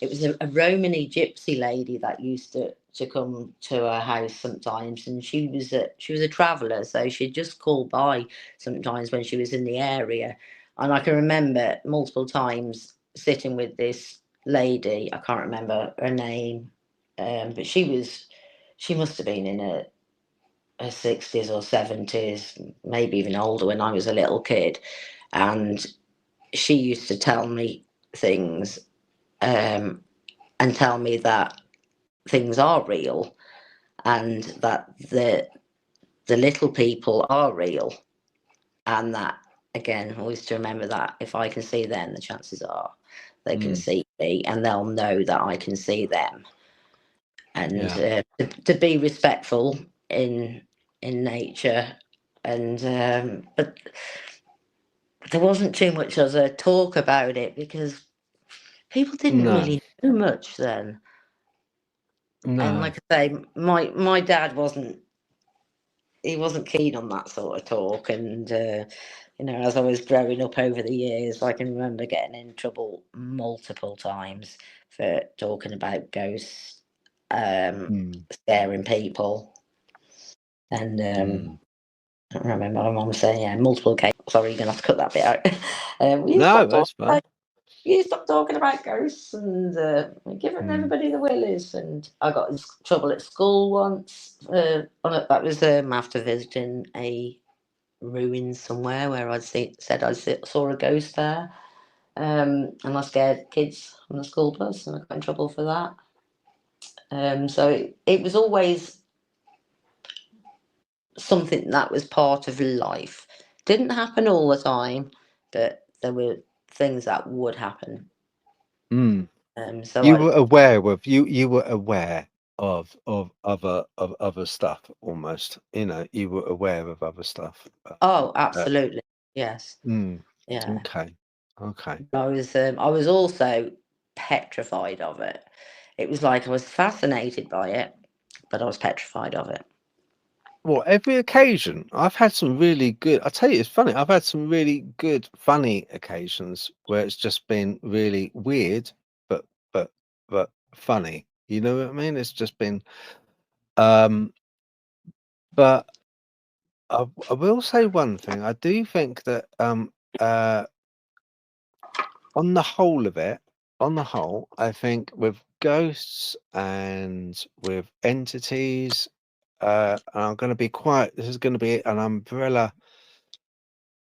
It was a Romany gypsy lady that used to come to our house sometimes, and she was a traveller, so she'd just call by sometimes when she was in the area. And I can remember multiple times sitting with this lady. I can't remember her name, but she must have been in her 60s or 70s, maybe even older when I was a little kid. And she used to tell me things, um, and tell me that things are real, and that the little people are real, and that, again, always to remember that if I can see them, the chances are they can Mm. see me, and they'll know that I can see them. And Yeah. to be respectful in nature. And but there wasn't too much other talk about it because people didn't No. really know much then. And No. like I say, my dad wasn't keen on that sort of talk. And as I was growing up over the years, I can remember getting in trouble multiple times for talking about ghosts, Mm. scaring people. And Mm. I remember my mum saying, yeah, multiple occasions. Sorry, you're gonna have to cut that bit out. Will you No, stop that's talking fine. about you stop talking about ghosts and giving Mm. everybody the willies. And I got in trouble at school once. That was after visiting a ruin somewhere where said saw a ghost there. And I scared kids on the school bus, and I got in trouble for that. So it was always something that was part of life. Didn't happen all the time, but there were things that would happen. Mm. So You I, were aware of you were aware of other stuff almost. You were aware of other stuff. oh, Uh, absolutely, yes, mm. yeah. Okay. Okay. I was also petrified of it. It was like I was fascinated by it, but I was petrified of it. Well, every occasion I've had some really good. I tell you, it's funny. I've had some really good, funny occasions where it's just been really weird, but but but funny. You know what I mean? It's just been. Um, but I will say one thing. I do think that uh, on the whole of it, on the whole, I think with ghosts and with entities, and I'm going to be quiet. This is going to be an umbrella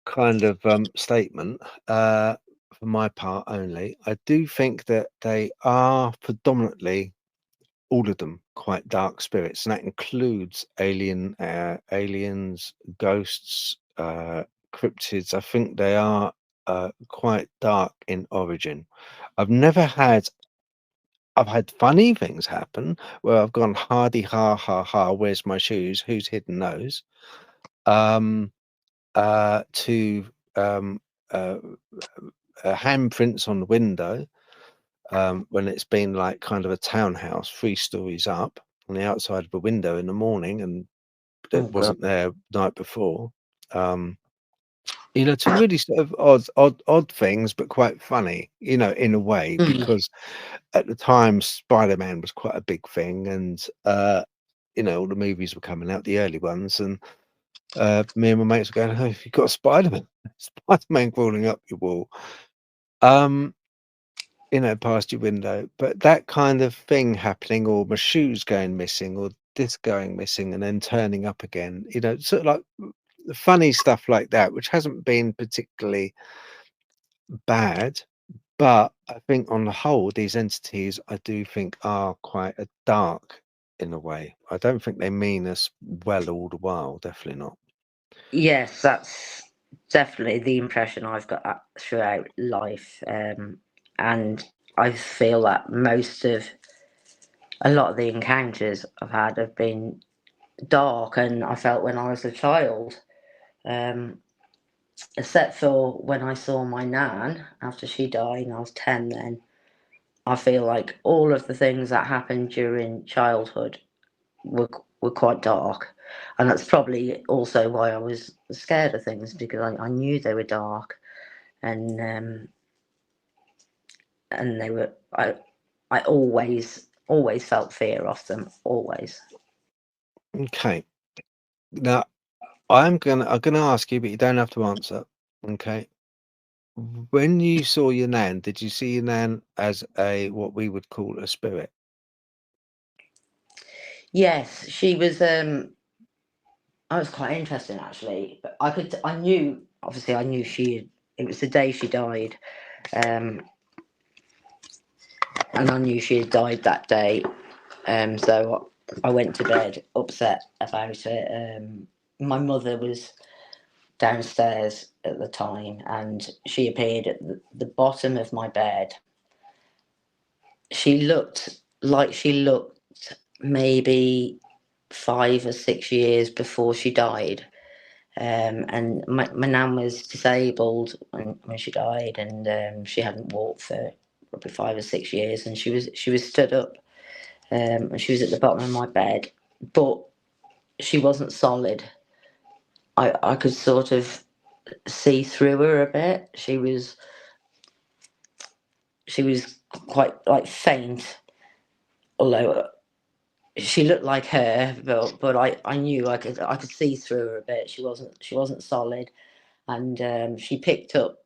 kind of statement for my part only. I do think that they are predominantly all of them quite dark spirits, and that includes aliens, ghosts, cryptids. I think they are quite dark in origin. I've never had. I've had funny things happen where I've gone hardy ha ha ha. Where's my shoes? Who's hidden those? Um, to um, uh, handprints on the window when it's been like kind of a townhouse, 3 stories up on the outside of a window in the morning, and it Oh god. wasn't there night before. Um, to really sort of odd things, but quite funny, in a way, Mm. because at the time Spider-Man was quite a big thing, and all the movies were coming out, the early ones, and me and my mates were going, "Oh, you've got a Spider-Man, Spider-Man crawling up your wall." Um, past your window. But that kind of thing happening, or my shoes going missing, or this going missing and then turning up again, sort of like funny stuff like that, which hasn't been particularly bad. But I think on the whole, these entities, I do think, are quite a dark in a way. I don't think they mean us well all the while. Definitely not. Yes, that's definitely the impression I've got throughout life. And I feel that a lot of the encounters I've had have been dark, and I felt when I was a child, um, except for when I saw my nan after she died, and I was 10 then. I feel like all of the things that happened during childhood were were quite dark, and that's probably also why I was scared of things, because I knew they were dark. And they were. I always felt fear of them, always. Okay. Now I'm gonna ask you, but you don't have to answer. Okay. When you saw your nan, did you see your nan as a what we would call a spirit? Yes, she was. I was quite interesting actually, but I knew, obviously, I knew she. It was the day she died, um, and I knew she had died that day. So I went to bed upset about it. My mother was downstairs at the time, and she appeared at the bottom of my bed. She looked like she looked maybe 5 or 6 years before she died. And my nan was disabled when she died, and she hadn't walked for probably 5 or 6 years, and she was stood up, and she was at the bottom of my bed, but she wasn't solid. I could sort of see through her a bit. She was quite like faint, although she looked like her, but I knew I could see through her a bit. She wasn't solid, and she picked up.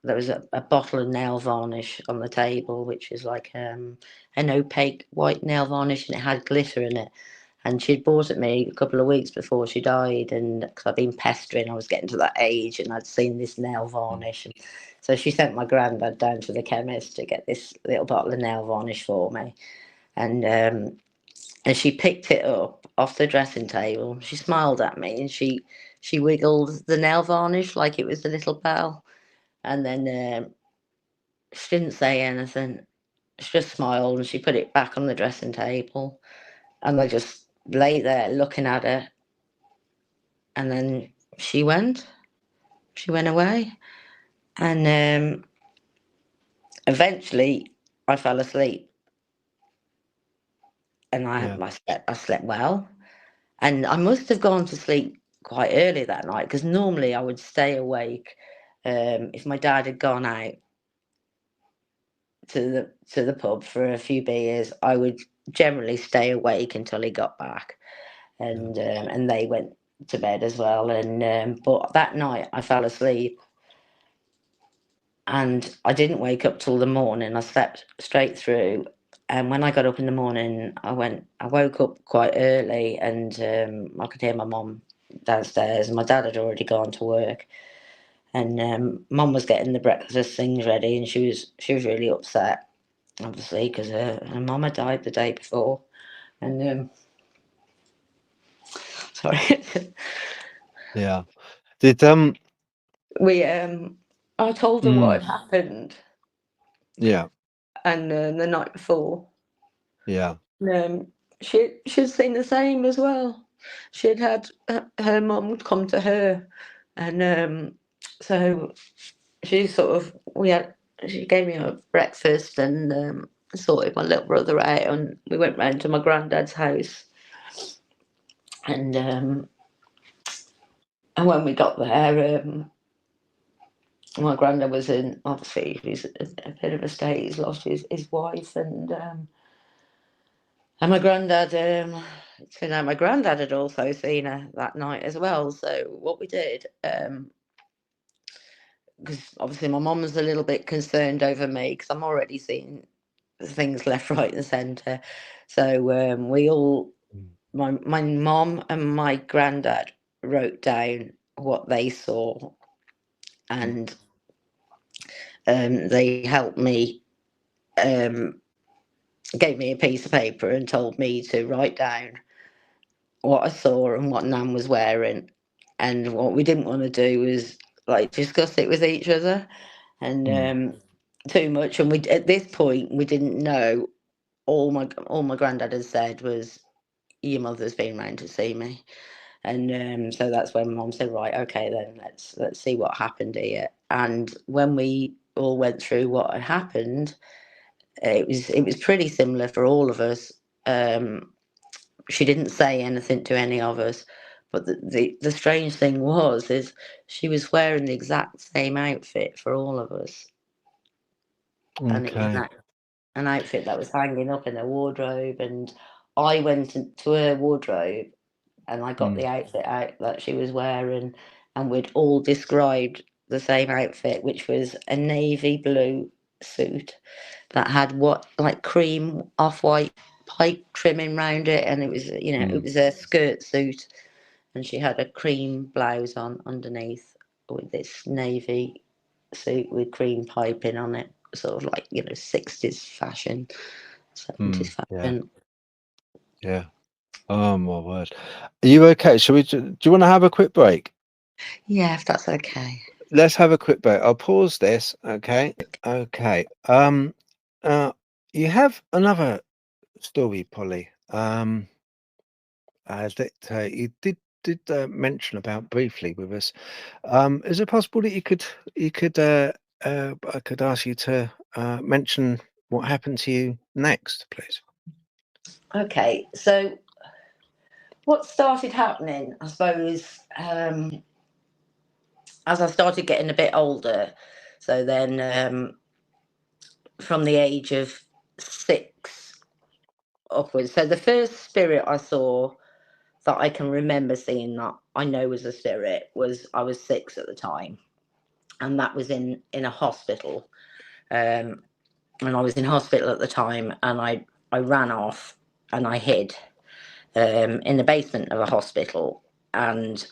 There was a bottle of nail varnish on the table, which is like an opaque white nail varnish, and it had glitter in it. And she'd bought it me a couple of weeks before she died, and because I'd been pestering, I was getting to that age, and I'd seen this nail Mm. varnish, and so she sent my granddad down to the chemist to get this little bottle of nail varnish for me, and she picked it up off the dressing table. She smiled at me, and she wiggled the nail varnish like it was a little bell, and then she didn't say anything. She just smiled, and she put it back on the dressing table, and I just lay there looking at her, and then she went. She went away, and eventually I fell asleep, and I, Yeah. I slept. I slept well, and I must have gone to sleep quite early that night because normally I would stay awake. If my dad had gone out to the pub for a few beers, I would generally stay awake until he got back, Yeah. and they went to bed as well. And but that night I fell asleep, and I didn't wake up till the morning. I slept straight through. And when I got up in the morning, I woke up quite early, and I could hear my mum downstairs, and my dad had already gone to work. And mum was getting the breakfast things ready, and she was really upset, obviously, because her mum had died the day before. And sorry, Yeah. Did we I told her what mm, had happened, yeah, and the night before. yeah. Um, she'd seen the same as well. She'd had her mum come to her, and so she sort of we had she gave me a breakfast and sorted my little brother out, and we went round to my granddad's house, and when we got there, my granddad was in, obviously he's in a bit of a state. He's lost his wife, and my granddad, my granddad had also seen her that night as well. So what we did, because obviously my mum was a little bit concerned over me because I'm already seeing things left, right, and centre. So we all, Mm. my mum and my granddad wrote down what they saw, Mm. and they helped me, um, gave me a piece of paper and told me to write down what I saw and what Nan was wearing. And what we didn't want to do was like discuss it with each other, and Mm. too much. And we at this point we didn't know. All my granddad had said was, "Your mother's been round to see me," and so that's when Mum said, "Right, okay, then let's see what happened here." And when we all went through what had happened, it was pretty similar for all of us. Um, she didn't say anything to any of us, but the strange thing is she was wearing the exact same outfit for all of us, and it was Okay. that an outfit that was hanging up in her wardrobe, and I went to her wardrobe and I got the outfit out that she was wearing, and we'd all described the same outfit, which was a navy blue suit that had what like cream off-white pipe trimming round it, and it was it was a skirt suit, and she had a cream blouse on underneath with this navy suit with cream piping on it, sort of like 60s fashion, 70s Yeah. fashion. Yeah. Oh my word. Are you okay? Do you want to have a quick break? Yeah, if that's okay. Let's have a quick break. I'll pause this. Okay. Okay. You have another story, Polly. That you did mention about briefly with us. Is it possible that I could ask you to mention what happened to you next, please? Okay, so what started happening, I suppose, as I started getting a bit older, so then from the age of 6 upwards. So the first spirit I saw that I can remember seeing that I know was a spirit was I was 6 at the time, and that was in a hospital. Um, and I was in hospital at the time, and I ran off and I hid in the basement of a hospital. And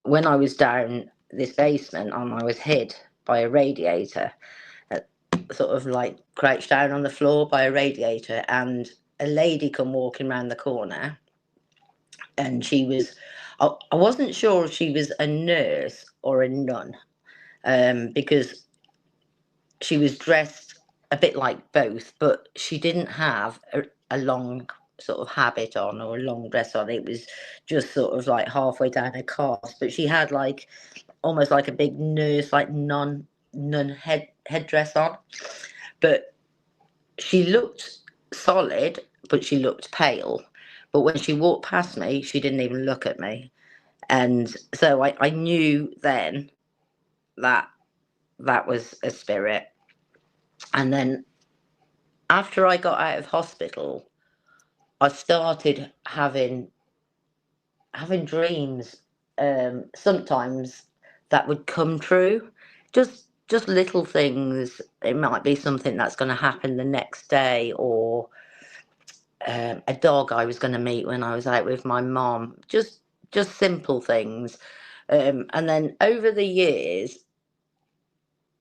when I was down this basement, and I was hid by a radiator, sort of like crouched down on the floor by a radiator, and a lady come walking around the corner, and she was, I wasn't sure if she was a nurse or a nun, because she was dressed a bit like both, but she didn't have a long sort of habit on or a long dress on. It was just sort of like halfway down her calves, but she had like almost like a big nurse, like nun headdress on. But she looked solid, but she looked pale. But when she walked past me, she didn't even look at me. And so I knew then that that was a spirit. And then after I got out of hospital, I started having dreams, sometimes that would come true. Just little things. It might be something that's going to happen the next day, or a dog I was going to meet when I was out with my mom. Just simple things. And then over the years,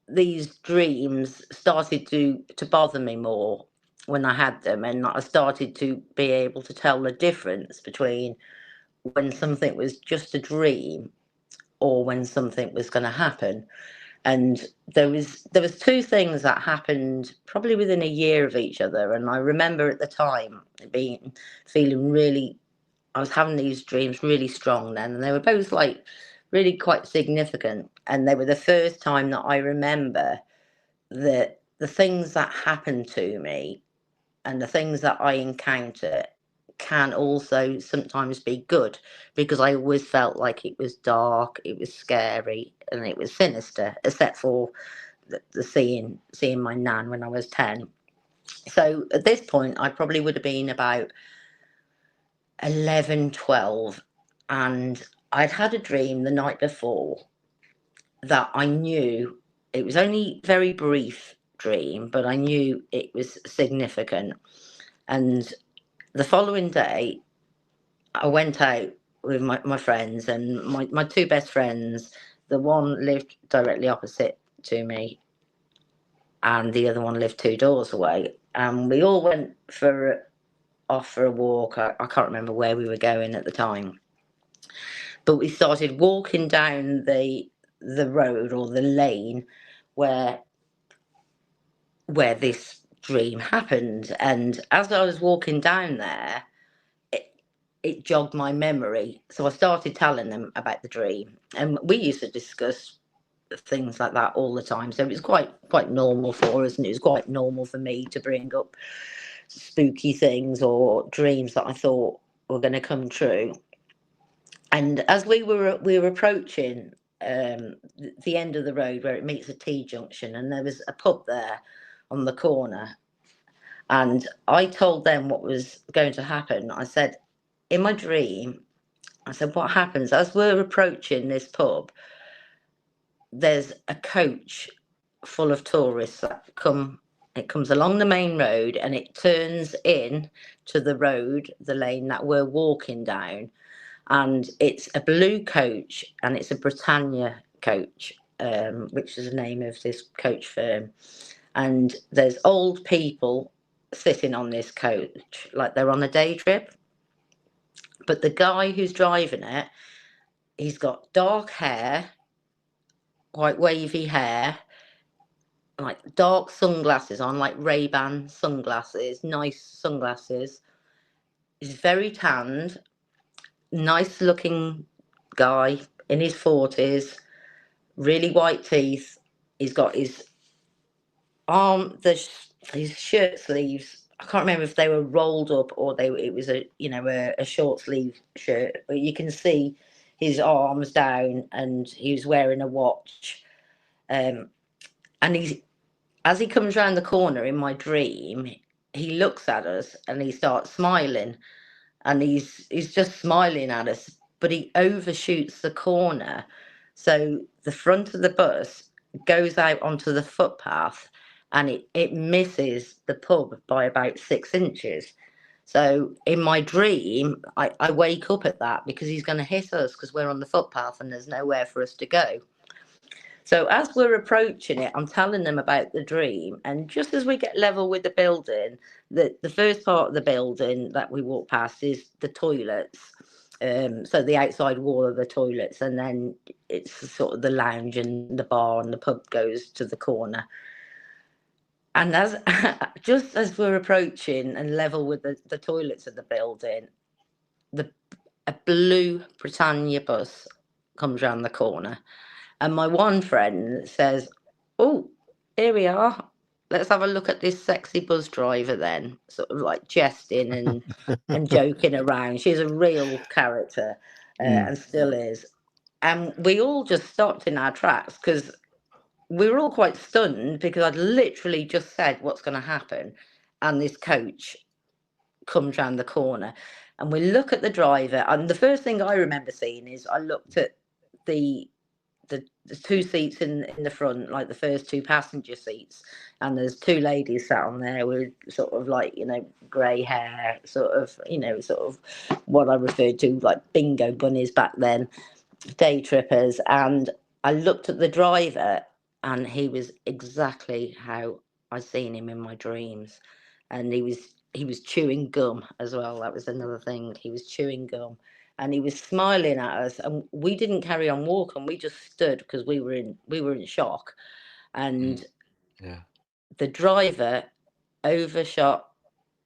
these dreams started to bother me more when I had them, and I started to be able to tell the difference between when something was just a dream or when something was going to happen. And there was two things that happened probably within a year of each other, and I remember at the time being feeling really, I was having these dreams really strong then, and they were both like really quite significant, and they were the first time that I remember that the things that happen to me and the things that I encounter can also sometimes be good, because I always felt like it was dark, it was scary, and it was sinister, except for the seeing my nan when I was 10. So at this point, I probably would have been about 11, 12, and I'd had a dream the night before that I knew, it was only very brief dream, but I knew it was significant. And the following day, I went out with my friends, and my two best friends, the one lived directly opposite to me, and the other one lived two doors away. And we all went off for a walk. I can't remember where we were going at the time, but we started walking down the road or the lane where this dream happened. And as I was walking down there, it, it jogged my memory. So I started telling them about the dream. And we used to discuss things like that all the time. So it was quite normal for us, and it was quite normal for me to bring up spooky things or dreams that I thought were going to come true. And as we were approaching the end of the road where it meets a T junction, and there was a pub there on the corner, And I told them what was going to happen. I said, in my dream, I said, what happens as we're approaching this pub? There's a coach full of tourists that come. It comes along the main road and it turns in to the road, the lane that we're walking down. And it's a blue coach and it's a Britannia coach, which is the name of this coach firm. And there's old people sitting on this coach like they're on a day trip. But the guy who's driving it, he's got dark hair, quite wavy hair, like dark sunglasses on, like Ray-Ban sunglasses, nice sunglasses. He's very tanned, nice looking guy in his 40s, really white teeth. He's got his his shirt sleeves. I can't remember if they were rolled up or it was a short sleeve shirt, but you can see his arms down, and he was wearing a watch. Um, and he's as he comes round the corner in my dream, he looks at us and he starts smiling, and he's just smiling at us, but he overshoots the corner, so the front of the bus goes out onto the footpath, and it misses the pub by about 6 inches. So in my dream, I wake up at that because he's going to hit us because we're on the footpath and there's nowhere for us to go. So as we're approaching it, I'm telling them about the dream, and just as we get level with the building, the first part of the building that we walk past is the toilets. So the outside wall of the toilets, and then it's sort of the lounge and the bar, and the pub goes to the corner. And as just as we're approaching and level with the toilets of the building, the a blue Britannia bus comes round the corner. And my one friend says, "Oh, here we are. Let's have a look at this sexy bus driver then." Sort of like jesting and joking around. She's a real character, Mm. and still is. And we all just stopped in our tracks because we were all quite stunned because I'd literally just said what's going to happen, and this coach comes round the corner, and we look at the driver. And the first thing I remember seeing is I looked at the the two seats in the front, like the first two passenger seats, and there's two ladies sat on there with sort of like grey hair, sort of sort of what I referred to like bingo bunnies back then, day trippers. And I looked at the driver, and he was exactly how I seen him in my dreams, and he was chewing gum as well. That was another thing. He was chewing gum, and he was smiling at us, and we didn't carry on walking. We just stood because we were in shock. Mm. And Yeah. the driver overshot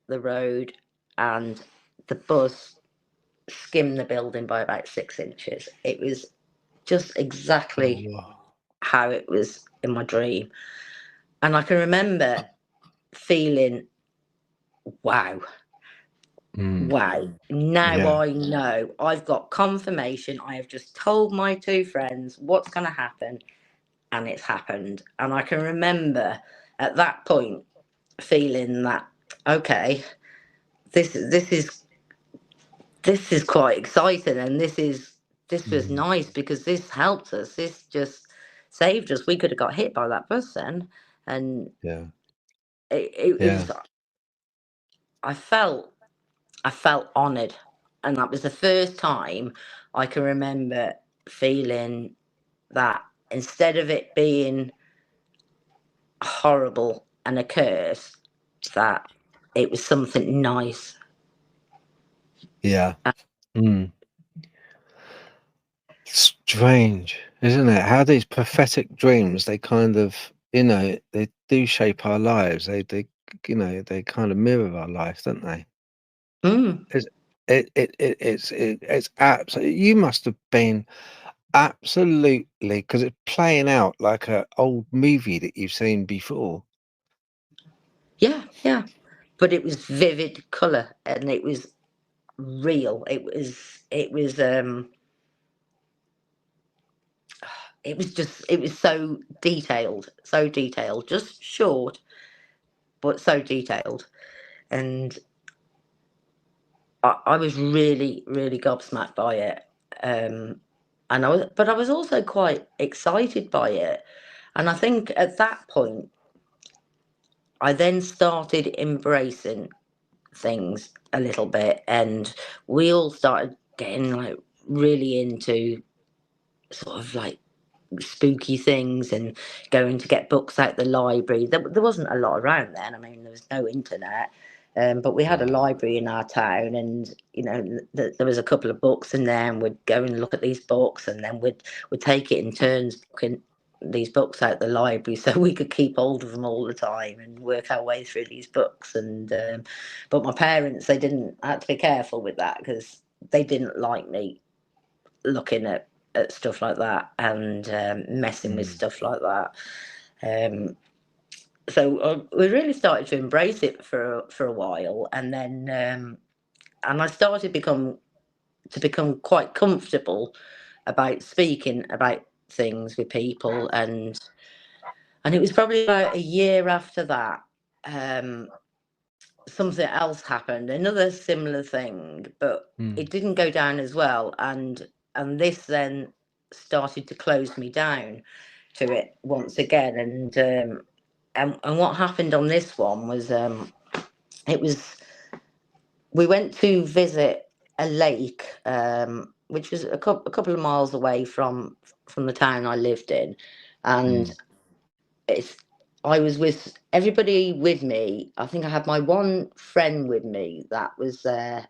the road, and the bus skimmed the building by about 6 inches. It was just Oh, exactly wow. how it was in my dream. And I can remember feeling, wow, Mm. wow, now Yeah. I know. I've got confirmation. I have just told my two friends what's going to happen, and it's happened. And I can remember at that point feeling that, okay, this is quite exciting, and this was Mm. nice because this helped us. This just saved us. We could have got hit by that bus then, and Yeah. it Yeah. was. I felt honoured, and that was the first time I can remember feeling that instead of it being horrible and a curse, that it was something nice. Yeah. Mm. Strange, isn't it? How these prophetic dreams, they kind of, they do shape our lives. They kind of mirror our life, don't they? Mm, It's it's absolutely. You must have been absolutely, because it's playing out like a old movie that you've seen before. yeah, yeah. But it was vivid colour, and it was real. It was just, it was so detailed, just short. but so detailed. And I was really, really gobsmacked by it. And I was also quite excited by it. And I think at that point, I then started embracing things a little bit, and we all started getting like really into sort of like spooky things and going to get books out the library. There wasn't a lot around then. I mean, there was no internet, but we had a library in our town, and you know, there was a couple of books in there, and we'd go and look at these books, and then we'd take it in turns looking these books out the library so we could keep hold of them all the time and work our way through these books. And but my parents, they didn't. I had to be careful with that because they didn't like me looking at stuff like that and messing with stuff like that. So we really started to embrace it for a while, and then and I started to become quite comfortable about speaking about things with people, and it was probably about a year after that. Something else happened, another similar thing, but it didn't go down as well, and this then started to close me down to it once again. And what happened on this one was it was we went to visit a lake, which was a couple of miles away from the town I lived in, and it's I was with everybody with me. I think I had my one friend with me that was there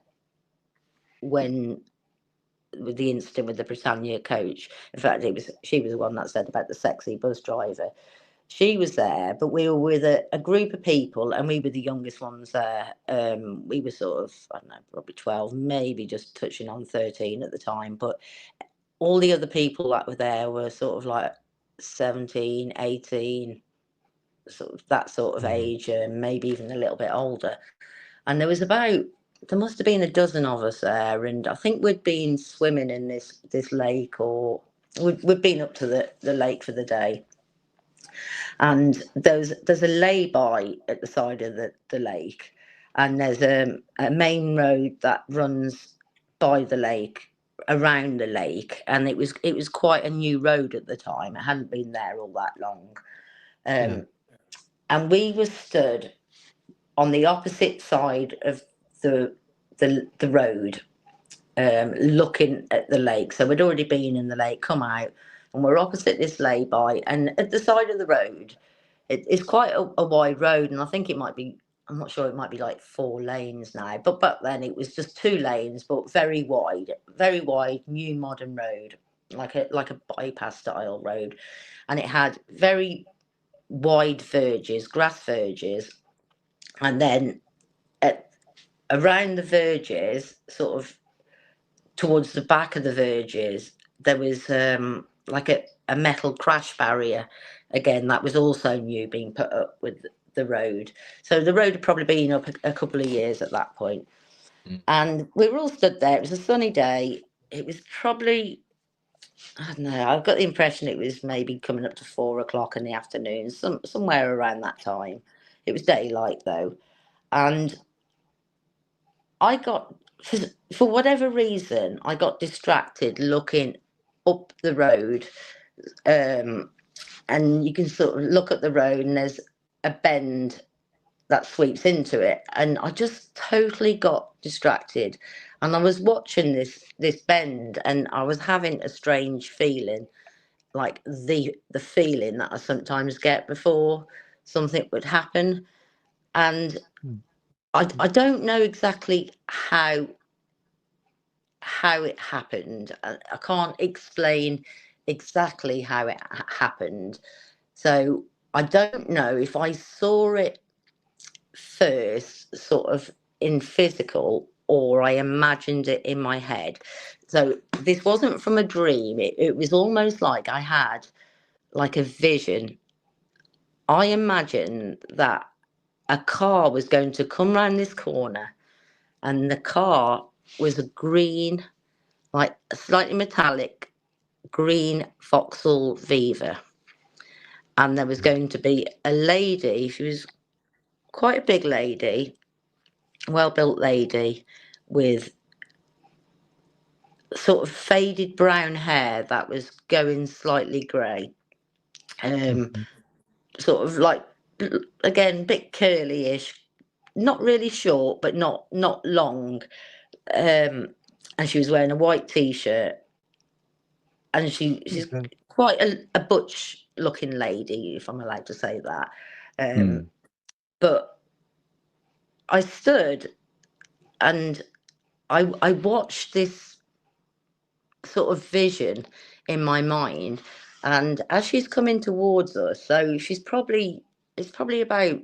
when with the incident with the Britannia coach. In fact, she was the one that said about the sexy bus driver. She was there, but we were with a group of people, and we were the youngest ones there. We were sort of, I don't know, probably 12, maybe just touching on 13 at the time. But all the other people that were there were sort of like 17, 18, sort of that sort of age, maybe even a little bit older. And there must have been a dozen of us there, and I think we'd been swimming in this lake, or we'd been up to the lake for the day. And there's a lay-by at the side of the lake, and there's a main road that runs by the lake, around the lake, and it was quite a new road at the time. It hadn't been there all that long. And we were stood on the opposite side of the road, looking at the lake. So we'd already been in the lake, come out, and we're opposite this lay-by. And at the side of the road, it's quite a wide road, and I think it might be. I'm not sure. It might be like 4 lanes now, but back then it was just 2 lanes, but very wide, new modern road, like a bypass style road, and it had very wide verges, grass verges, and then at, around the verges, sort of towards the back of the verges, there was like a metal crash barrier. Again, that was also new, being put up with the road. So the road had probably been up a couple of years at that point. And we were all stood there. It was a sunny day. It was probably, I don't know, I've got the impression it was maybe coming up to 4 o'clock in the afternoon, somewhere around that time. It was daylight though. And I got, for whatever reason, I got distracted looking up the road. And you can sort of look at the road, and there's a bend that sweeps into it. And I just totally got distracted. And I was watching this bend, and I was having a strange feeling, like the feeling that I sometimes get before something would happen. And I don't know exactly how it happened. I can't explain exactly how it happened. So I don't know if I saw it first, sort of in physical, or I imagined it in my head. So this wasn't from a dream. It was almost like I had like a vision. I imagined that a car was going to come round this corner, and the car was a green, like a slightly metallic green Vauxhall Viva. And there was going to be a lady, she was quite a big lady, well built lady, with sort of faded brown hair that was going slightly grey. Um, Mhm. Sort of like, again, bit curly-ish, not really short, but not long. And she was wearing a white t-shirt, and she's Okay. quite a butch looking lady, if I'm allowed to say that. Mm. But I stood and I watched this sort of vision in my mind, and as she's coming towards us, so it's probably about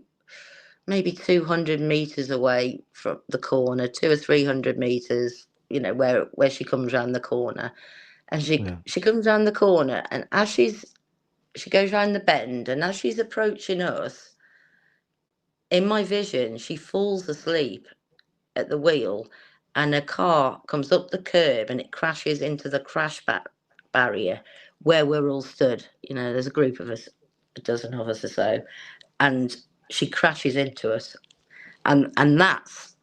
maybe 200 meters away from the corner, 200 or 300 meters, where she comes around the corner, and Yeah. she comes around the corner, and as she goes round the bend, and as she's approaching us, in my vision, she falls asleep at the wheel, and a car comes up the curb and it crashes into the barrier where we're all stood. There's a group of us, a dozen of us or so, and she crashes into us, and that's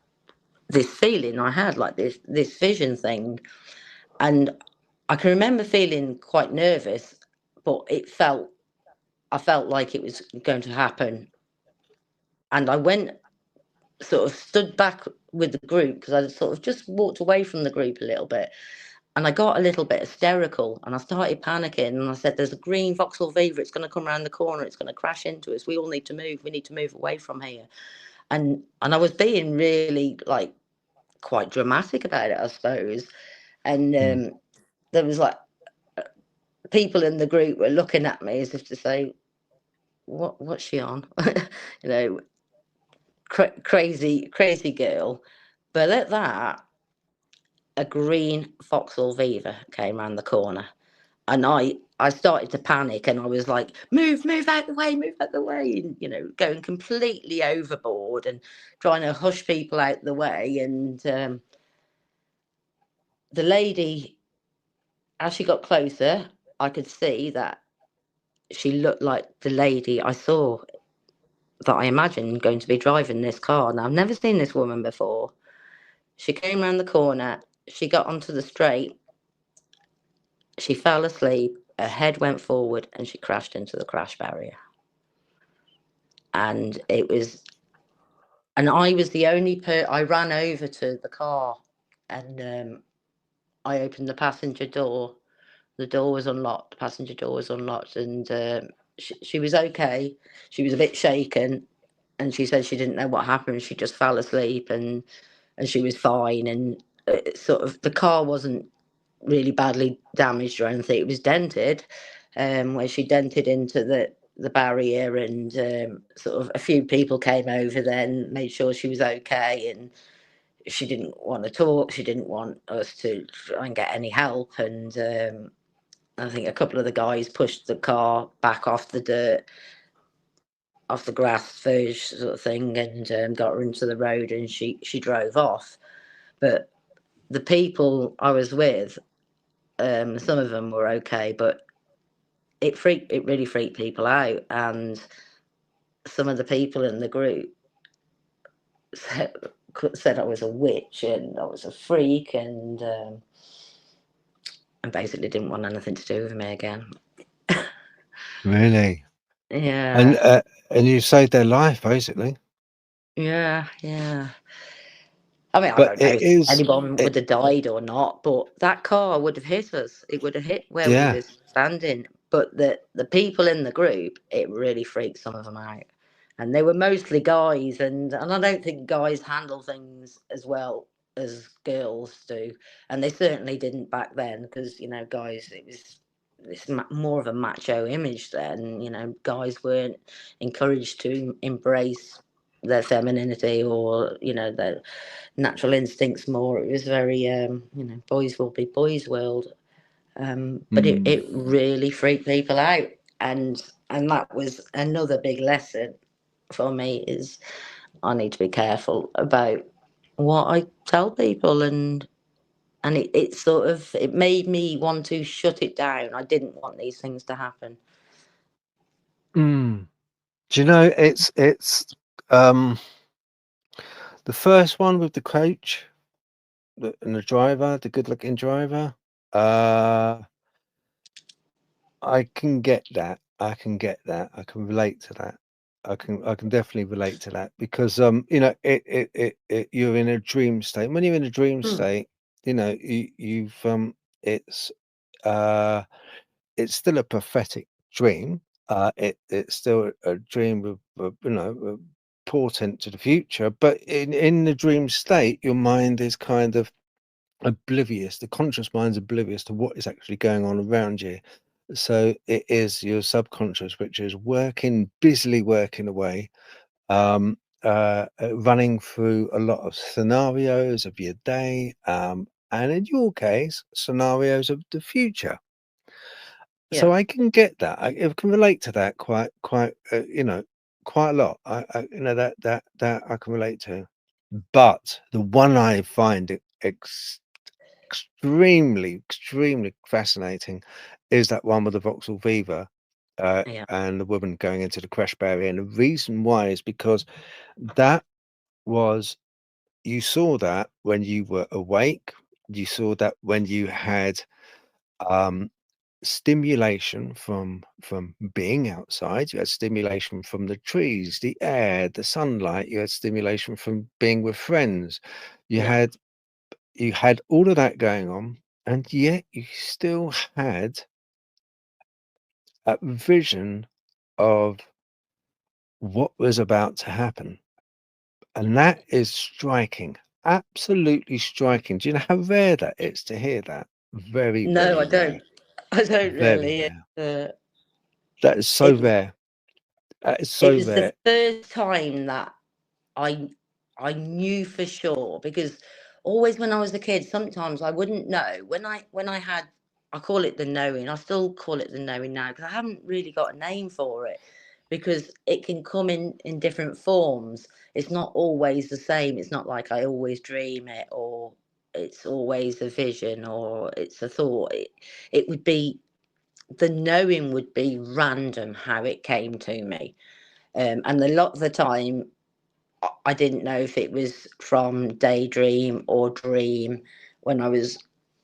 this feeling I had, like this vision thing, and I can remember feeling quite nervous, but I felt like it was going to happen, and I went sort of stood back with the group because I sort of just walked away from the group a little bit, and I got a little bit hysterical and I started panicking, and I said, "There's a green Vauxhall Viva. It's going to come around the corner. It's going to crash into us. We all need to move. We need to move away from here." And I was being really, like, quite dramatic about it, I suppose. And Mm. there was like people in the group were looking at me as if to say, what's she on?" you know, crazy girl. But at that, a green Vauxhall Viva came round the corner, and I started to panic, and I was like, move out the way, move out the way, and going completely overboard and trying to hush people out the way. And the lady, as she got closer, I could see that she looked like the lady I saw, that I imagined going to be driving this car. Now, I've never seen this woman before. She came round the corner, she got onto the straight, she fell asleep, her head went forward, and she crashed into the crash barrier. And I was the only I ran over to the car, and I opened the passenger door. The door was unlocked, the passenger door was unlocked, and she was okay. She was a bit shaken, and she said she didn't know what happened. She just fell asleep, and she was fine. And sort of the car wasn't really badly damaged or anything. It was dented, where she dented into the barrier, and sort of a few people came over then, made sure she was okay, and she didn't want to talk. She didn't want us to try and get any help, and I think a couple of the guys pushed the car back off the dirt, off the grass verge sort of thing, and got her into the road, and she drove off. But the people I was with, some of them were okay, but it really freaked people out, and some of the people in the group said, said I was a witch and I was a freak, and basically didn't want anything to do with me again. Really? Yeah, And you saved their life, basically. yeah. I mean, I But don't know it if is, anyone it, would have died or not, but that car would have hit us. It would have hit where we yeah. were standing. But the people in the group, it really freaked some of them out. And they were mostly guys, and I don't think guys handle things as well as girls do. And they certainly didn't back then, because, guys, it was more of a macho image then. Guys weren't encouraged to embrace their femininity, or, their natural instincts more. It was very, boys will be boys world. But Mm. it really freaked people out. And that was another big lesson for me, is I need to be careful about what I tell people. And it sort of, it made me want to shut it down. I didn't want these things to happen. Mm. Do you know, it's Um, the first one with the coach and the driver, the good-looking driver. Uh, I can get that. I can get that. I can relate to that. I can definitely relate to that because you're in a dream state. When you're in a dream Hmm. state, it's uh it's still a prophetic dream. It's still a dream of a portent to the future. But in the dream state, your mind is kind of oblivious. The conscious mind's oblivious to what is actually going on around you. So it is your subconscious, which is busily working away, running through a lot of scenarios of your day, and in your case, scenarios of the future. Yeah. So I can get that. I can relate to that quite a lot. That I can relate to. But the one I find extremely fascinating is that one with the Vauxhall Viva, Yeah. and the woman going into the crash barrier. And the reason why is because that was you saw that when you were awake. You saw that when you had um, stimulation from being outside. You had stimulation from the trees, the air, the sunlight. You had stimulation from being with friends. You Yeah. had you had all of that going on, and yet you still had a vision of what was about to happen. And that is striking, absolutely striking. Do you know how rare that is to hear that? Very, No, very I rare. don't. I don't Very really. rare. Uh, That is so it rare. That is so it was the rare. first time that I I knew for sure, because always when I was a kid, sometimes I wouldn't know when I had, I call it the knowing. I still call it the knowing now because I haven't really got a name for it, because it can come in different forms. It's not always the same. It's not like I always dream it, or it's always a vision, or it's a thought. It would be, the knowing would be random how it came to me. And a lot of the time I didn't know if it was from daydream or dream when I was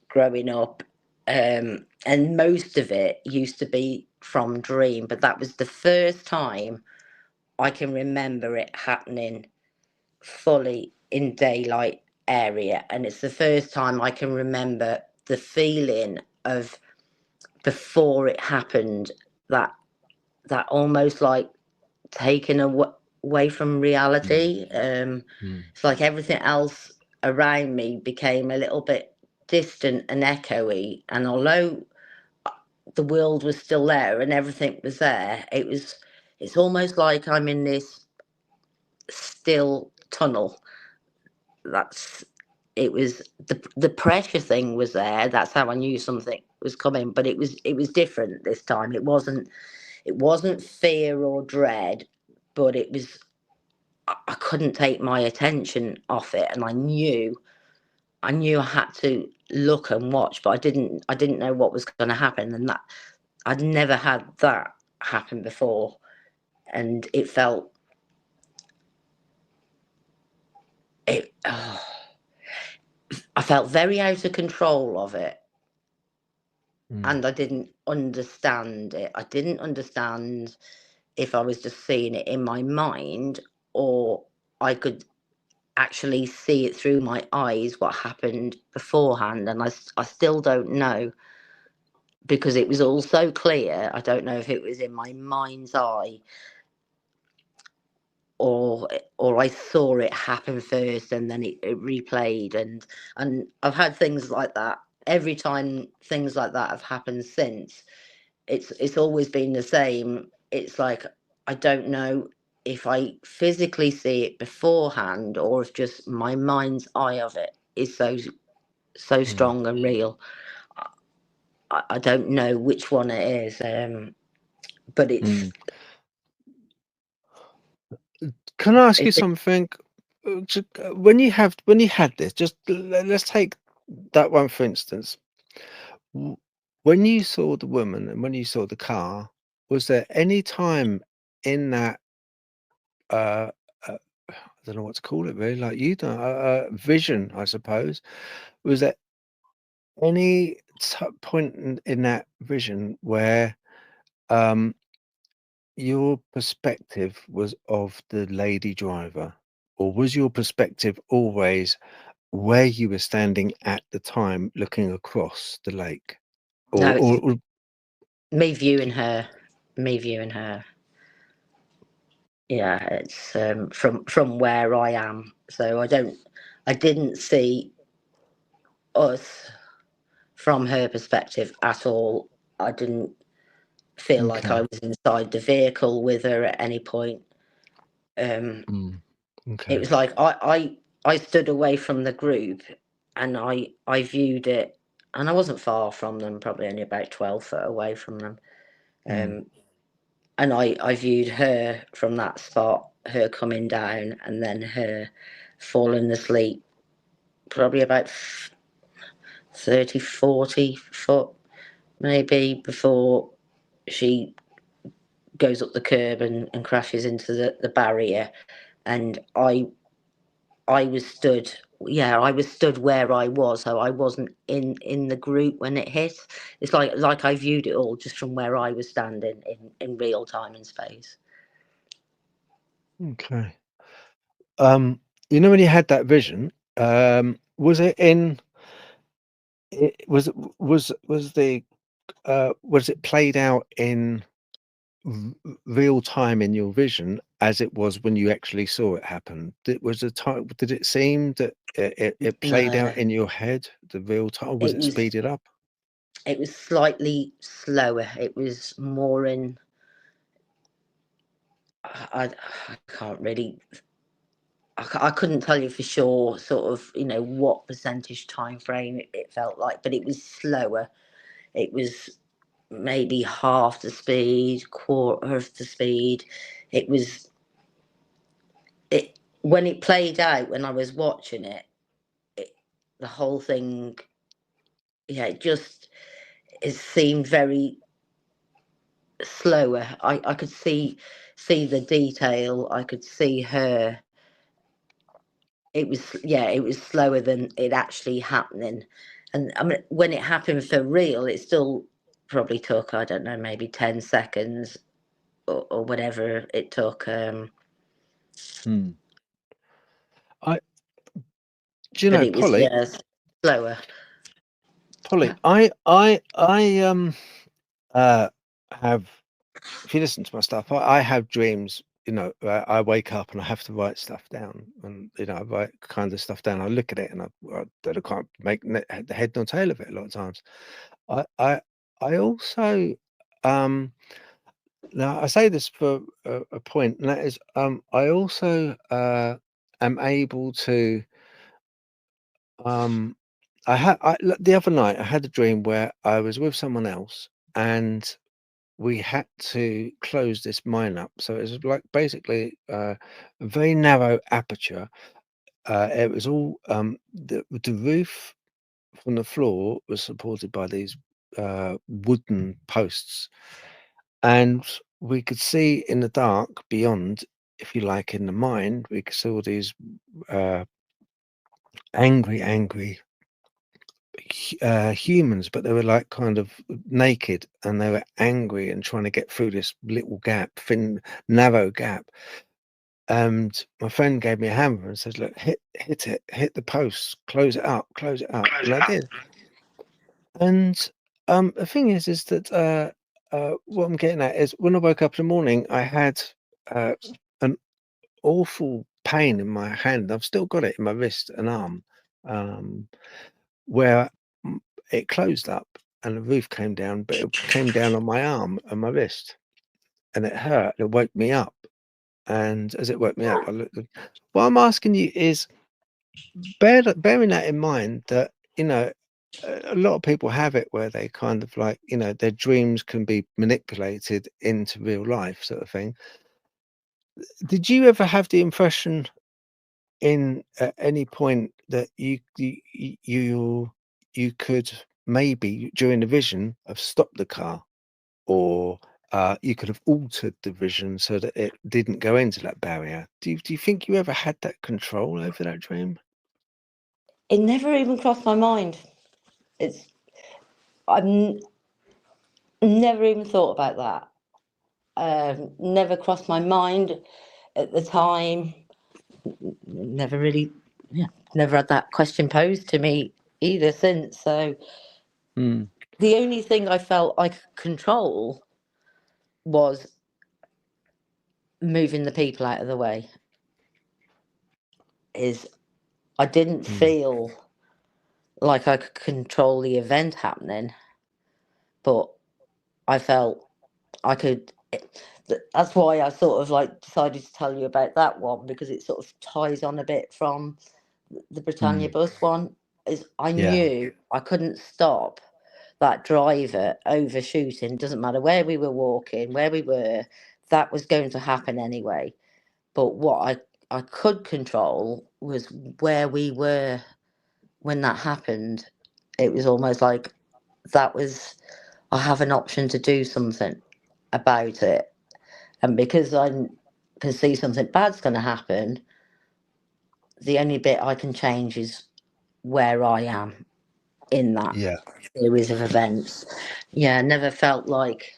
growing up. And most of it used to be from dream, but that was the first time I can remember it happening fully in daylight area. And it's the first time I can remember the feeling of before it happened, that almost like taken away from Mm, reality. mm, It's like everything else around me became a little bit distant and echoey. And although the world was still there and everything was there, it's almost like I'm in this still tunnel. That's it was the pressure thing was there. That's how I knew something was coming. But it was different this time. It wasn't fear or dread, but it was, I couldn't take my attention off it, and I knew I had to look and watch, but I didn't know what was going to happen, and that I'd never had that happen before, and it. Oh, I felt very out of control of it, mm, and I didn't understand it. I didn't understand if I was just seeing it in my mind, or I could actually see it through my eyes what happened beforehand, and I still don't know, because it was all so clear. I don't know if it was in my mind's eye, or I saw it happen first and then it replayed. And I've had things like that every time. Things like that have happened since. It's always been the same. It's like I don't know if I physically see it beforehand, or if just my mind's eye of it is so mm, strong and real. I don't know which one it is, but mm. Can I ask you it's something? When you had this, just let's take that one for instance. W- When you saw the woman and when you saw the car, was there any time in that uh, I don't know what to call it really, like you do, vision, I suppose. Was there any point in that vision where um, your perspective was of the lady driver, or was your perspective always where you were standing at the time, looking across the lake, No, it's or me viewing her. Me viewing her. Yeah, it's from where I am. So I didn't see us from her perspective at all. I didn't feel like I okay, was inside the vehicle with her at any point. Um, mm, it okay, was like I stood away from the group and I viewed it, and I wasn't far from them, probably only about 12 foot away from them. mm, Um, and I viewed her from that spot, her coming down, and then her falling asleep, probably about 30, 40 foot maybe before she goes up the curb and crashes into the barrier. And I was stood, yeah, I was stood where I was, so I wasn't in the group when it hit. It's like I viewed it all just from where I was standing in real time and space. okay. Um, you know, when you had that vision, was it in? Was the was it played out in real time in your vision as it was when you actually saw it happen? Was the time? Did it seem that it played No, out in your head the real time? Or was it it was speeded up? it was slightly slower. It was more in. I can't really. I couldn't tell you for sure, sort of, what percentage time frame it felt like, but it was slower. It was maybe half the speed, quarter of the speed. It was it when it played out when I was watching it. it the whole thing, yeah, it seemed very slower. I could see the detail. I could see her. It was, yeah, it was slower than it actually happening. And I mean, when it happened for real, it still probably took, I don't know, maybe 10 seconds, or whatever it took. Hmm. I do you But know, it was, Polly? yeah, slower. Polly, I uh have. If you listen to my stuff, I have dreams. You know, I wake up and I have to write stuff down, and I write kind of stuff down. I look at it and I can't make the head nor tail of it a lot of times. I I I also now I say this for a point, and that is I also am able to um the other night I had a dream where I was with someone else and we had to close this mine up. So it was like basically a very narrow aperture. It was all the roof from the floor was supported by these wooden posts, and we could see in the dark beyond, if you like, in the mine. We could see all these uh, angry humans, but they were like kind of naked and they were angry and trying to get through this little gap, thin, narrow gap. And my friend gave me a hammer and says, "Look, hit it, hit the posts, close it up," and I did. And the thing is that what I'm getting at is when I woke up in the morning, I had uh, an awful pain in my hand. I've still got it in my wrist and arm. Um, where it closed up and the roof came down, but it came down on my arm and my wrist, and it hurt. It woke me up, and as it woke me up, I looked. What I'm asking you is, bearing that in mind, that a lot of people have it where they kind of like their dreams can be manipulated into real life, sort of thing. Did you ever have the impression in at any point that you could maybe during the vision have stopped the car or you could have altered the vision so that it didn't go into that barrier. Do you think you ever had that control over that dream? It never even crossed my mind. It's I've never even thought about that. Never crossed my mind at the time. Never really, yeah, never had that question posed to me either since. So Mm. the only thing I felt I could control was moving the people out of the way. Is I didn't Mm. feel like I could control the event happening, but I felt I could. That's why I sort of like decided to tell you about that one, because it sort of ties on a bit from the Britannia Mm. bus one. Is I Yeah. knew I couldn't stop that driver overshooting. Doesn't matter where we were walking, where we were, that was going to happen anyway. But what I could control was where we were when that happened. It was almost like that was, I have an option to do something about it. And because I can see something bad's going to happen, the only bit I can change is where I am in that Yeah. series of events. Yeah, never felt like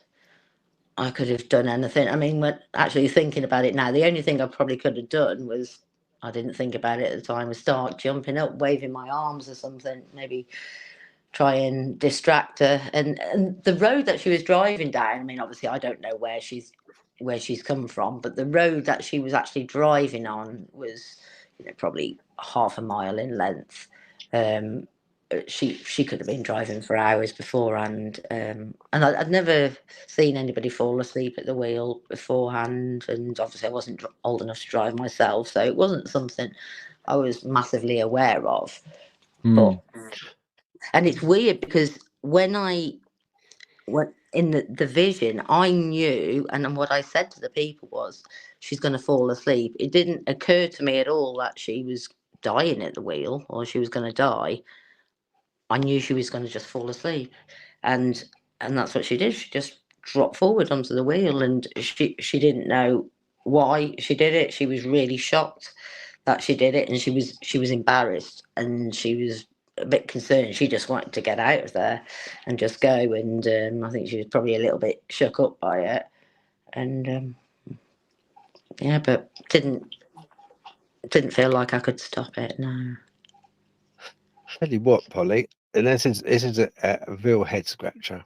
I could have done anything. I mean, when actually thinking about it now, the only thing I probably could have done was, I didn't think about it at the time, was start jumping up, waving my arms or something, maybe try and distract her. And the road that she was driving down, I mean, obviously I don't know where she's come from, but the road that she was actually driving on was, probably half a mile in length. Um, she could have been driving for hours beforehand, and I'd never seen anybody fall asleep at the wheel beforehand, and obviously I wasn't old enough to drive myself, so it wasn't something I was massively aware of. But Mm. and it's weird because when in the vision, I knew, and then what I said to the people was, she's going to fall asleep. It didn't occur to me at all that she was dying at the wheel or she was going to die. I knew she was going to just fall asleep, and that's what she did. She just dropped forward onto the wheel, and she didn't know why she did it. She was really shocked that she did it, and she was embarrassed, and she was a bit concerned. She just wanted to get out of there and just go, and I think she was probably a little bit shook up by it, and yeah, but didn't feel like I could stop it. No. Tell you what, Polly, and this is a real head scratcher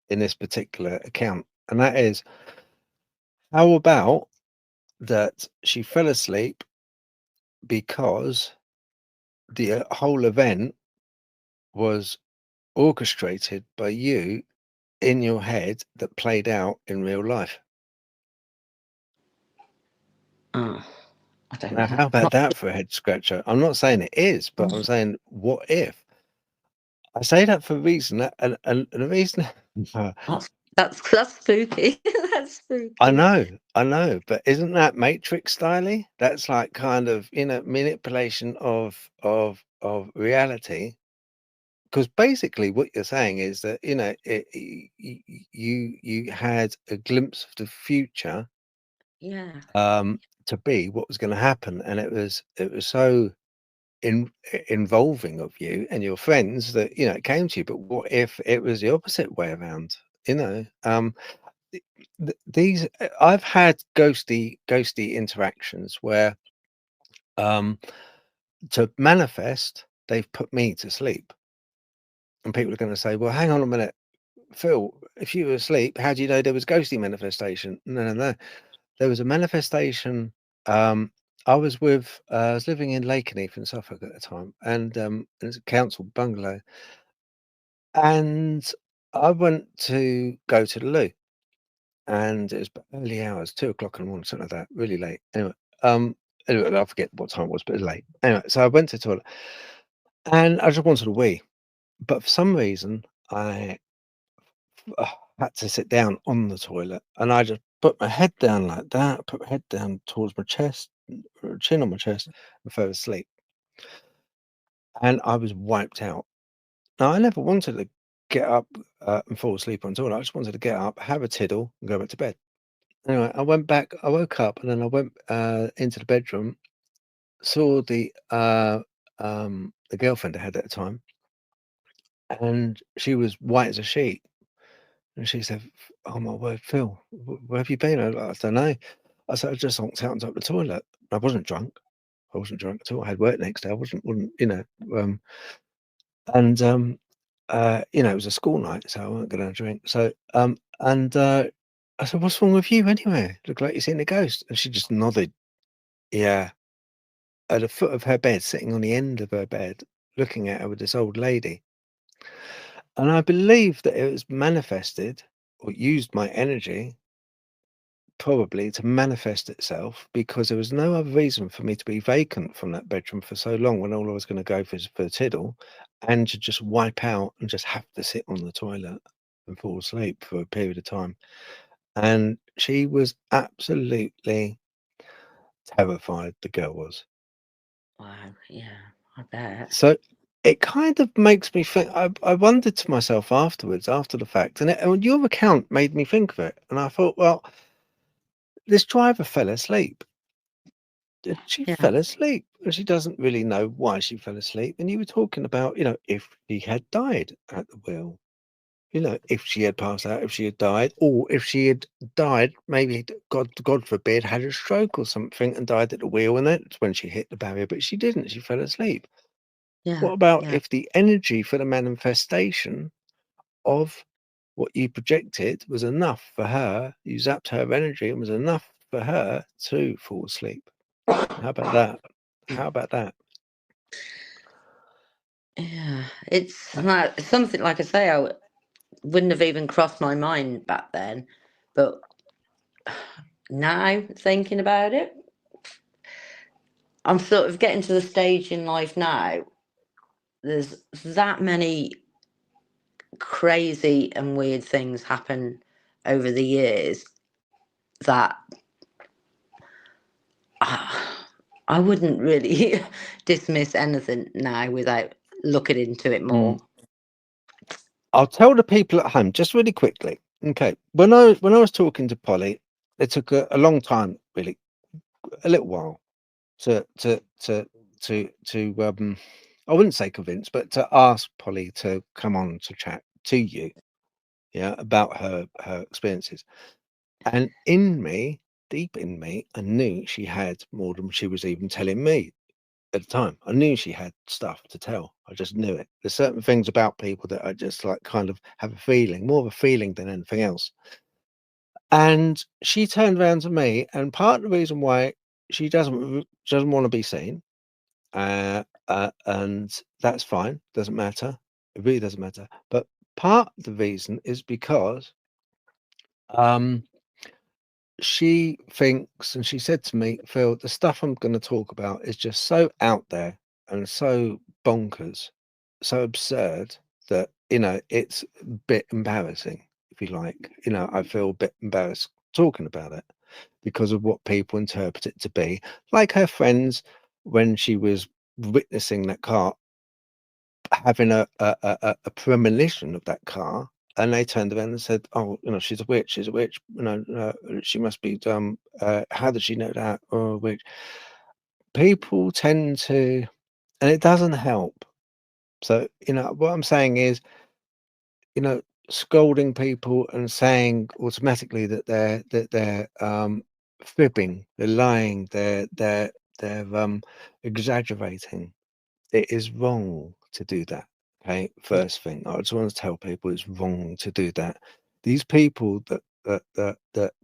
in this particular account, and that is, how about that she fell asleep because the whole event was orchestrated by you in your head that played out in real life. Oh, I don't Now, know. how about Not, that for a head scratcher? I'm not saying it is, but I'm saying, what if? I say that for a reason, and the reason that's spooky. That's spooky. I know, but isn't that Matrix styly? That's like kind of, manipulation of reality. Because basically, what you're saying is that you had a glimpse of the future, Yeah. to be what was going to happen, and it was so involving of you and your friends that it came to you. But what if it was the opposite way around? These I've had ghosty interactions where, um to manifest, they've put me to sleep, and people are going to say, well, hang on a minute, Phil, if you were asleep, how do you know there was ghosty manifestation? No, no, no. There was a manifestation. I was living in Lakenheath in Suffolk at the time, and it's a council bungalow, and I went to go to the loo, and it was early hours, 2 o'clock in the morning, something like that, really late. Um, anyway, I forget what time it was, but it was late. Anyway, so I went to the toilet, and I just wanted a wee, but for some reason, I had to sit down on the toilet, and I just put my head down like that, put my head down towards my chest, chin on my chest, and fell asleep. And I was wiped out. Now, I never wanted to get up and fall asleep on the toilet. I just wanted to get up, have a tiddle, and go back to bed. Anyway, I went back. I woke up, and then I went into the bedroom, saw the girlfriend I had at the time, and she was white as a sheet. And she said, "Oh my word, Phil, where have you been?" I don't know. I said, "I just honked out on top of the toilet. I wasn't drunk. I wasn't drunk at all. I had work next day. I wasn't, um, and it was a school night, so I wasn't going to drink. So, and I said, "What's wrong with you anyway? Look like you're seeing a ghost." And she just nodded. Yeah, at the foot of her bed, sitting on the end of her bed, looking at her with this old lady. And I believe that it was manifested or used my energy probably to manifest itself because there was no other reason for me to be vacant from that bedroom for so long when all I was going to go for a tiddle and to just wipe out and just have to sit on the toilet and fall asleep for a period of time. And she was absolutely terrified, the girl was. Wow. Yeah, I bet. So it kind of makes me think. I wondered to myself afterwards, after the fact, and your account made me think of it. And I thought, well, this driver fell asleep. She Yeah. fell asleep, and she doesn't really know why she fell asleep. And you were talking about, if she had died at the wheel, if she had passed out, if she had died, or if she had died, maybe God forbid, had a stroke or something and died at the wheel, and that's when she hit the barrier. But she didn't. She fell asleep. Yeah. What about Yeah. if the energy for the manifestation of what you projected was enough for her? You zapped her energy and was enough for her to fall asleep. How about that? How about that? Yeah. It's Uh, like something, like I say, wouldn't have even crossed my mind back then. But now, thinking about it, I'm sort of getting to the stage in life now. There's that many crazy and weird things happen over the years that I wouldn't really dismiss anything now without looking into it mm. more. I'll tell the people at home just really quickly. Okay, when I was talking to Polly, it took a long time, really, a little while to to to to I wouldn't say convince, but to ask Polly to come on to chat to you, yeah, about her experiences. And in me, deep in me, I knew she had more than she was even telling me at the time. I knew she had stuff to tell. I just knew it. There's certain things about people that I just like kind of have a feeling, more of a feeling than anything else. And she turned around to me, and part of the reason why she doesn't want to be seen, and that's fine, doesn't matter. It really doesn't matter. But part of the reason is because um she thinks, and she said to me, "Phil, the stuff I'm going to talk about is just so out there and so bonkers, so absurd that, it's a bit embarrassing, if you like. I feel a bit embarrassed talking about it because of what people interpret it to be." Like her friends, when she was witnessing that car, having a premonition of that car, and they turned around and said, "Oh, she's a witch. She's a witch. She must be dumb. How did she know that? Oh, a witch." People tend to, and it doesn't help. So, what I'm saying is, you know, scolding people and saying automatically that they're fibbing, they're lying, they're exaggerating. It is wrong to do that. Okay, Yeah. first thing, I just want to tell people it's wrong to do that. These people that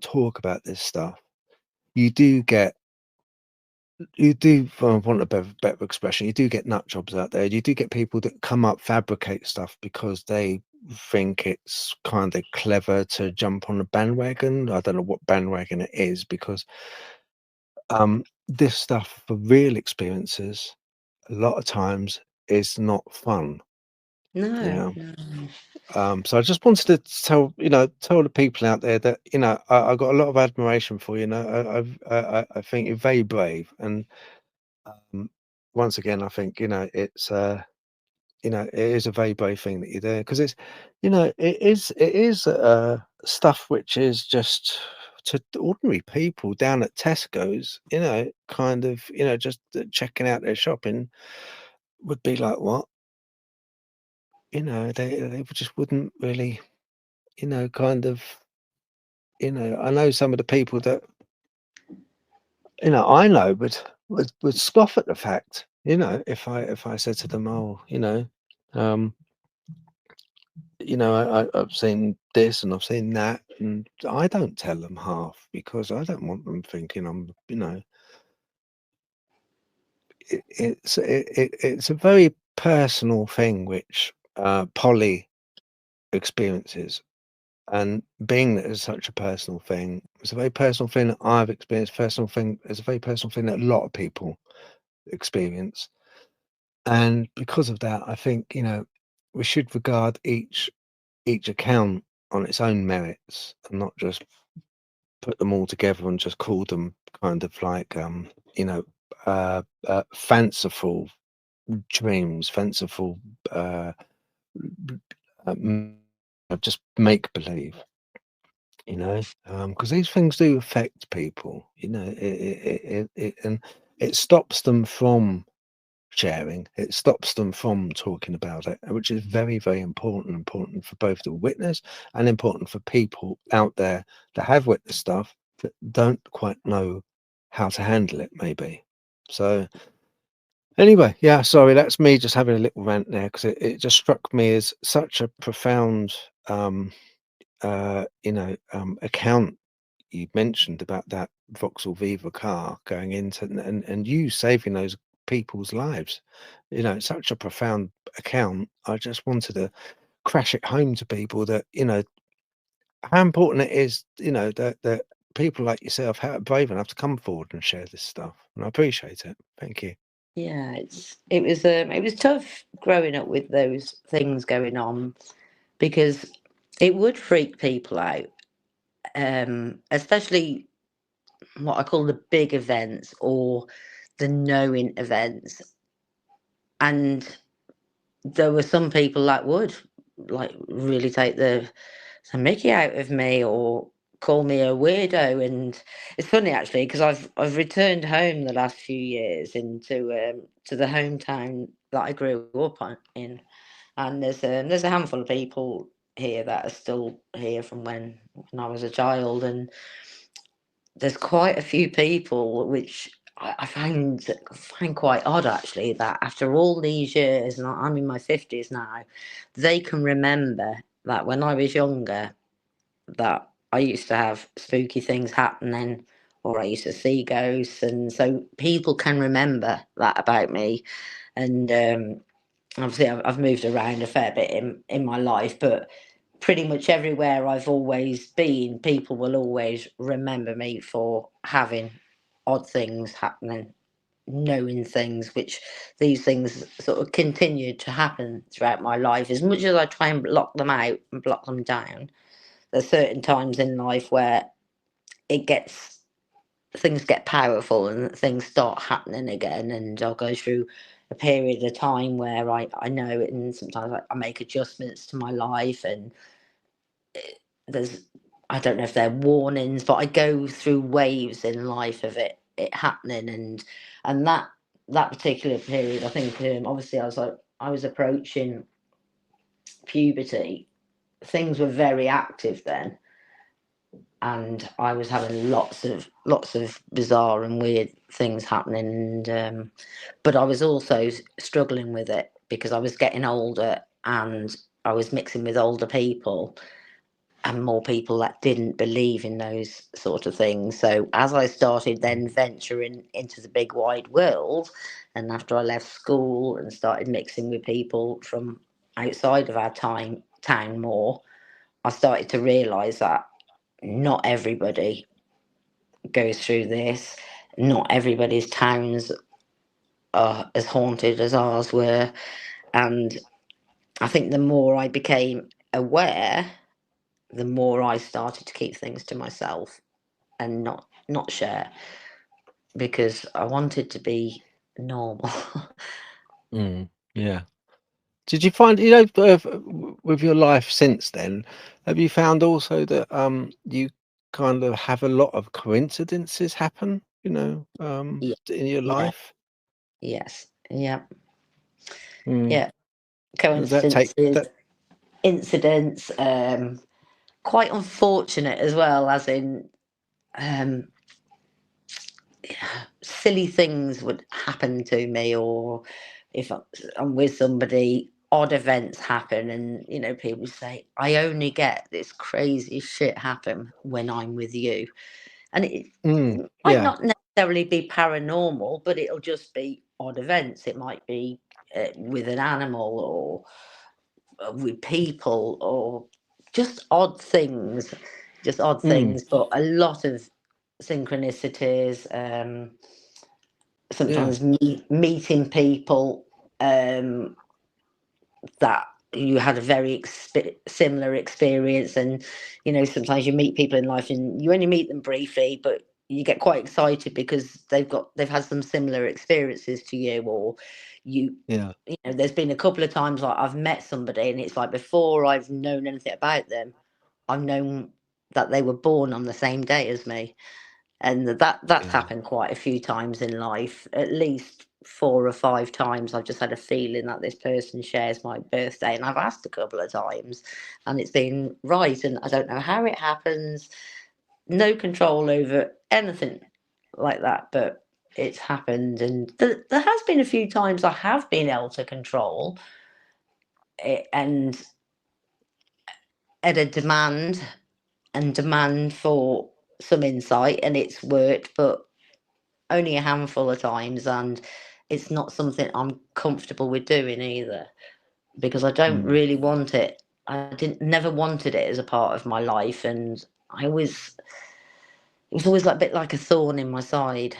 talk about this stuff, you do get, for want of a better expression, you do get nut jobs out there. You do get people that come up, fabricate stuff because they think it's kind of clever to jump on a bandwagon. I don't know what bandwagon it is because this stuff for real experiences a lot of times is not fun. No, Yeah. no. So I just wanted to tell the people out there that I got a lot of admiration for you. I think you're very brave, and um, once again, I think it's you know, it is a very brave thing that you're doing, because it's, you know, it is stuff which is just to ordinary people down at Tesco's, you know, kind of, you know, just checking out their shopping would be like, what? You know, they just wouldn't really, you know, kind of, you know, I know some of the people that, you know, I know would scoff at the fact, you know, if I said to them, oh, um, you know, I've seen this and I've seen that, and I don't tell them half because I don't want them thinking I'm, you know, it's a very personal thing which Polly experiences, and being that it's such a personal thing, it's a very personal thing that I've experienced. Personal thing, it's a very personal thing that a lot of people experience, and because of that, I think, you know, we should regard each account on its own merits and not just put them all together and just call them kind of like you know, fanciful dreams, fanciful uh, just make believe, you know, because these things do affect people, you know, and it stops them from sharing. It stops them from talking about it, which is very, very important for both the witness and important for people out there that have witnessed stuff that don't quite know how to handle it, maybe. So, anyway, yeah, sorry, that's me just having a little rant there, because it just struck me as such a profound, account you mentioned about that Vauxhall Viva car going into, and you saving those people's lives. You know, it's such a profound account. I just wanted to crash it home to people that, you know, how important it is, you know, that people like yourself are brave enough to come forward and share this stuff. And I appreciate it. Thank you. Yeah, it was tough growing up with those things going on because it would freak people out, especially what I call the big events or the knowing events. And there were some people that would like really take the Mickey out of me or call me a weirdo. And it's funny actually because I've returned home the last few years into to the hometown that I grew up in, and there's a handful of people here that are still here from when I was a child, and there's quite a few people which I find quite odd actually that after all these years, and I'm in my 50s now, they can remember that when I was younger that I used to have spooky things happening or I used to see ghosts, and so people can remember that about me. And obviously I've moved around a fair bit in my life, but pretty much everywhere I've always been, people will always remember me for having odd things happening, knowing things, which these things sort of continued to happen throughout my life. As much as I try and block them out and block them down, there's certain times in life where it gets things get powerful and things start happening again, and I'll go through a period of time where I know it, and sometimes I make adjustments to my life, and there's I don't know if they're warnings, but I go through waves in life of it happening, and that particular period, I think, obviously I was approaching puberty. Things were very active then, and I was having lots of bizarre and weird things happening, and but I was also struggling with it because I was getting older and I was mixing with older people and more people that didn't believe in those sort of things. So as I started then venturing into the big wide world, and after I left school and started mixing with people from outside of our town more, I started to realise that not everybody goes through this. Not everybody's towns are as haunted as ours were. And I think the more I became aware, the more I started to keep things to myself and not share because I wanted to be normal. Mm, yeah, Did you find, with your life since then, have you found also that you kind of have a lot of coincidences happen, Yeah, in your yeah, life? yes, yeah, Mm. yeah. Does that take Coincidences, that? incidents, quite unfortunate as well, as in um, silly things would happen to me, or if I'm with somebody, odd events happen, and people say, I only get this crazy shit happen when I'm with you. And it might Yeah, not necessarily be paranormal, but it'll just be odd events. It might be with an animal, or with people, or just odd things, just odd mm, things, but a lot of synchronicities. yeah, Sometimes meeting people um, that you had a very similar experience, and sometimes you meet people in life and you only meet them briefly, but you get quite excited because they've had some similar experiences to you, or you yeah, there's been a couple of times like I've met somebody and it's like before I've known anything about them, I've known that they were born on the same day as me. And that's yeah, happened quite a few times in life, at least 4 or 5 times. I've just had a feeling that this person shares my birthday, and I've asked a couple of times and it's been right, and I don't know how it happens. No control over anything like that, but it's happened. And there has been a few times I have been able to control it, and at a demand for some insight, and it's worked, but only a handful of times, and it's not something I'm comfortable with doing either, because I don't mm, really want it. I didn't never wanted it as a part of my life, and it was always like a bit like a thorn in my side.